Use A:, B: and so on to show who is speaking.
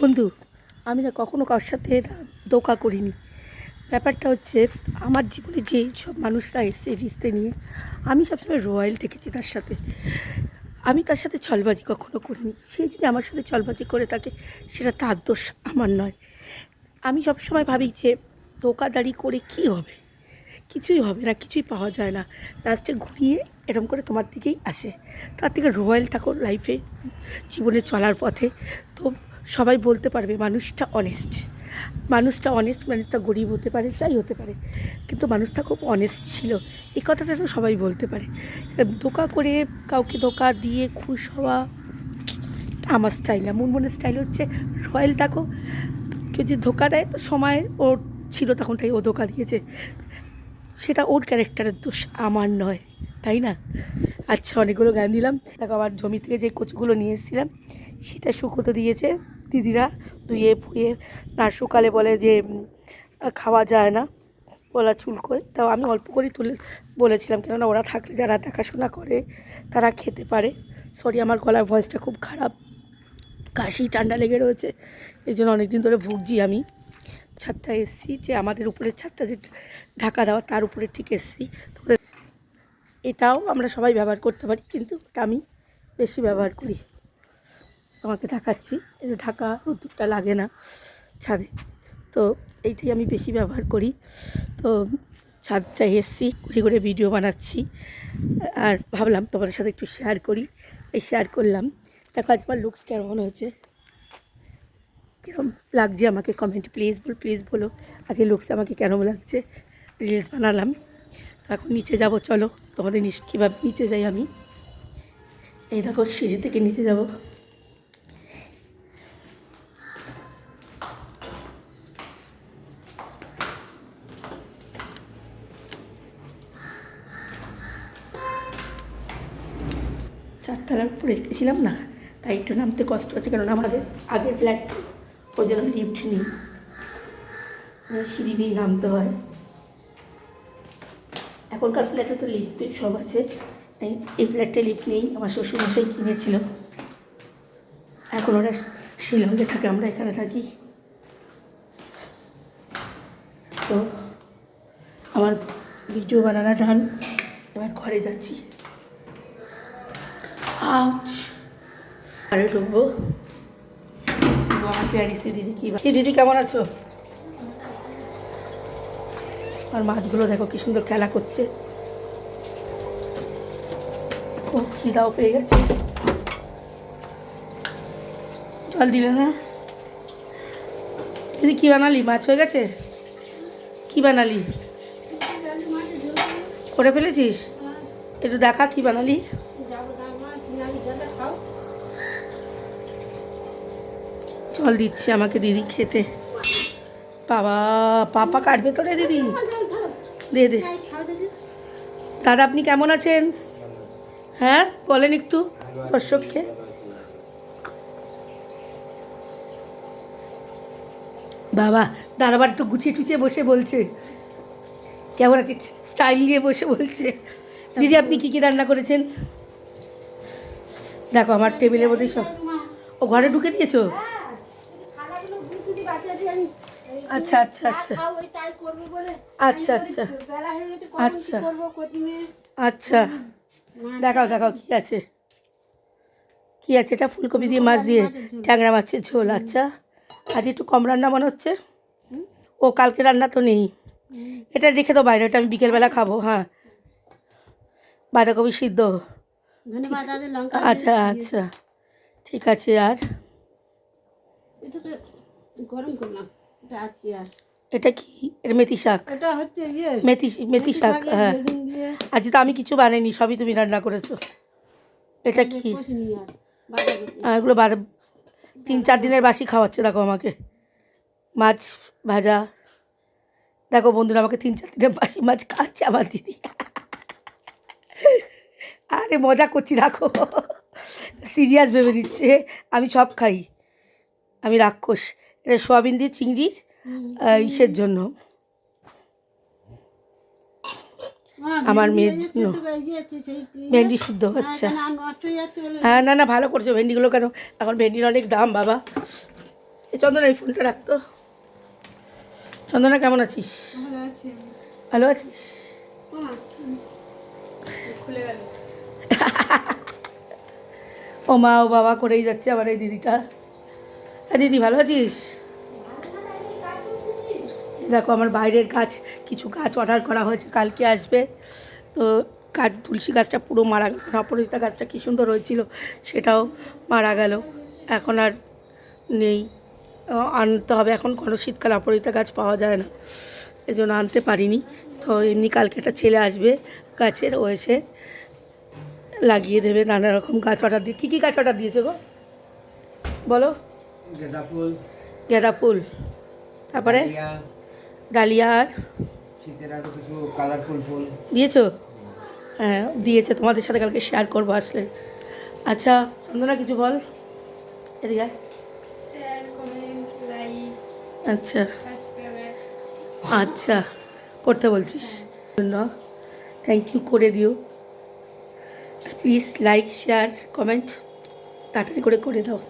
A: বন্ধু, আমি না কখনো কারোর সাথে ধোঁকা করিনি। ব্যাপারটা হচ্ছে, আমার জীবনে যে সব মানুষরা এসে রিস্তে নিয়ে, আমি সবসময় রয়্যাল থেকেছি তার সাথে। আমি তার সাথে ছলবাজি কখনো করিনি। সে যদি আমার সাথে ছলবাজি করে থাকে, সেটা তার দোষ, আমার নয়। আমি সবসময় ভাবি যে ধোঁকাদারি করে কী হবে, কিছুই হবে না, কিছুই পাওয়া যায় না। লাস্টে ঘুরিয়ে এরম করে তোমার দিকেই আসে। তার থেকে রয়্যাল থাকো লাইফে, জীবনে চলার পথে। তো সবাই বলতে পারবে মানুষটা অনেস্ট, মানুষটা গরিব হতে পারে, যাই হতে পারে, কিন্তু মানুষটা খুব অনেস্ট ছিল। এই কথাটা তো সবাই বলতে পারে। ধোঁকা করে কাউকে ধোঁকা দিয়ে খুশ হওয়া আমার স্টাইল না। মুনমুনের স্টাইল হচ্ছে রয়্যাল থাকো। কেউ যদি ধোঁকা দেয় তো সময় ওর ছিল তখন, তাই ও ধোঁকা দিয়েছে, সেটা ওর ক্যারেক্টারের দোষ, আমার নয়, তাই না? আচ্ছা, অনেকগুলো গান দিলাম। দেখো, আমার জমি থেকে যে কচুগুলো নিয়ে এসেছিলাম সেটা শুকোতে দিয়েছে দিদিরা, ধুয়ে ফুয়ে। না শুকালে বলে যে খাওয়া যায় না, গলা চুলকোয়। তাও আমি অল্প করেই তুলে বলেছিলাম, কেননা ওরা থাকলে, যারা দেখাশোনা করে তারা খেতে পারে। সরি, আমার গলার ভয়েসটা খুব খারাপ, কাশি ঠান্ডা লেগে রয়েছে, এই জন্য অনেক দিন ধরে ভুগছি আমি। ছাদটা এসছি, যে আমাদের উপরের ছাদটা যে ঢাকা দেওয়া, তার উপরে ঠিক এসছি। তো এটাও আমরা সবাই ব্যবহার করতে পারি, কিন্তু এটা আমি বেশি ব্যবহার করি। তোমাকে দেখাচ্ছি, এটা ঢাকা রোদ্দুরটা লাগে না ছাদে, তো এইটাই আমি বেশি ব্যবহার করি। তো ছাদটা এসছি, ঘুরে ঘুরে ভিডিও বানাচ্ছি, আর ভাবলাম তোমাদের সাথে একটু শেয়ার করি। এই শেয়ার করলাম। দেখো আজ আমার লুকস কেমন হয়েছে, কীরকম লাগছে আমাকে কমেন্ট প্লিজ বলো আজকে লুকসে আমাকে কেমন লাগছে। রিলস বানালাম, তো এখন নিচে যাব, চলো তোমাদের কীভাবে নিচে যাই আমি। এই দেখো, সিঁড়ি থেকে নিচে যাব। চারতলার উপরে গেছিলাম না, তাই একটু নামতে কষ্ট আছে, কেননা আমাদের আগের ফ্ল্যাট, ওই জন্য লিফট নেই, সিঁড়ি দিয়েই নামতে হয়। এখনকার ফ্ল্যাটে তো লিফট সব আছে, এই ফ্ল্যাটে লিফট নেই, আমার শ্বশুরমশাই কিনেছিল। এখন ওরা শিলংয়ে থাকে, আমরা এখানে থাকি। তো আমার ভিডিও বানানো ডান, এবার ঘরে যাচ্ছি। ঘরে ঢুকবো। আমার প্যারিসি দিদি, কি দিদি কেমন আছো? আর মাছগুলো দেখো কি সুন্দর খেলা করছে। ও খিদাও পেয়ে গেছে, জল দিলে না? দিদি কী বানালি? মাছ হয়ে গেছে? কি বানালি? করে ফেলেছিস? একটু দেখা কি বানালি। জল দিচ্ছে আমাকে দিদি খেতে। বাবা, পাপা কাটবে তো রে দিদি, দে দে। দাদা আপনি কেমন আছেন? হ্যাঁ বলেন একটু দর্শককে। বাবা, দাদা আবার একটু গুছিয়ে টুছিয়ে বসে বলছে কেমন আছে, স্টাইল নিয়ে বসে বলছে। দিদি আপনি কী কী রান্না করেছেন? দেখো আমার টেবিলের মধ্যে সব। ও ঘরে ঢুকে দিয়েছো? আচ্ছা আচ্ছা আচ্ছা আচ্ছা আচ্ছা আচ্ছা আচ্ছা, দেখাও দেখাও কী আছে, কী আছে এটা? ফুলকপি দিয়ে মাছ দিয়ে ট্যাংরা মাছের ঝোল। আচ্ছা, আজ একটু কম রান্না মনে হচ্ছে। ও কালকে রান্না তো নেই, এটা রেখে দাও বাইরে, এটা আমি বিকেলবেলা খাবো। হ্যাঁ, বাঁধাকপি সিদ্ধ। আচ্ছা আচ্ছা, ঠিক আছে। আর এটা কি? এটা মেথি শাক। মেথি শাক, হ্যাঁ। আজ তো আমি কিছু বানাইনি, সবই তুমি রান্না করেছো। এটা কি? এগুলো 3-4 দিনের বাসি খাওয়াচ্ছে। দেখো আমাকে মাছ ভাজা, দেখো বন্ধুরা, আমাকে 3-4 দিনের বাসি মাছ খাচ্ছে আমার দিদি। আরে মজা করছি, রাখো, সিরিয়াস ভেবে নিচ্ছে। আমি সব খাই, আমি রাক্ষস। এটা সোয়াবিন দিয়ে চিংড়ির ইসের জন্য, আমার মেয়ের জন্য ভেন্ডি সিদ্ধ। আচ্ছা, হ্যাঁ, না ভালো করছো। ভেন্ডিগুলো কেন, এখন ভেন্ডির অনেক দাম বাবা। এই চন্দনা এই ফোনটা রাখতো। চন্দনা কেমন আছিস?
B: ভালো আছি আমি।
A: ভালো আছিস?
B: মা, খুলে গেল।
A: ও মা ও বাবা করেই যাচ্ছে আবার এই দিদিটা। হ্যাঁ দিদি ভালো আছিস? এই দেখো আমার বাইরের গাছ, কিছু গাছ অর্ডার করা হয়েছে, কালকে আসবে। তো গাছ, তুলসী গাছটা পুরো মারা গেল, অপরাজিতা গাছটা কী সুন্দর হয়েছিল সেটাও মারা গেল, এখন আর নেই। আনতে হবে, এখন কোনো শীতকালে অপরাজিতা গাছ পাওয়া যায় না, এই জন্য আনতে পারিনি। তো এমনি কালকে একটা ছেলে আসবে গাছের, ও এসে লাগিয়ে দেবে নানা রকম গাছ অর্ডার দিয়ে। কী কী গাছ অর্ডার দিয়েছে গো বলো?
C: গাঁদা ফুল,
A: গাঁদা ফুল, তারপরে ডালিয়া, আর
C: শীতের আরো কিছু কালারফুল ফুল
A: দিয়েছো? হ্যাঁ দিয়েছে, তোমাদের সাথে কালকে শেয়ার করবো আসলে। আচ্ছা চন্দনা কিছু বল, এদিকে আয়।
B: শেয়ার, কমেন্ট, লাইক,
A: আচ্ছা
B: সাবস্ক্রাইব।
A: আচ্ছা করতে বলছিস জন্য থ্যাংক ইউ করে দিও, প্লিজ লাইক শেয়ার কমেন্ট তাড়াতাড়ি করে দাও।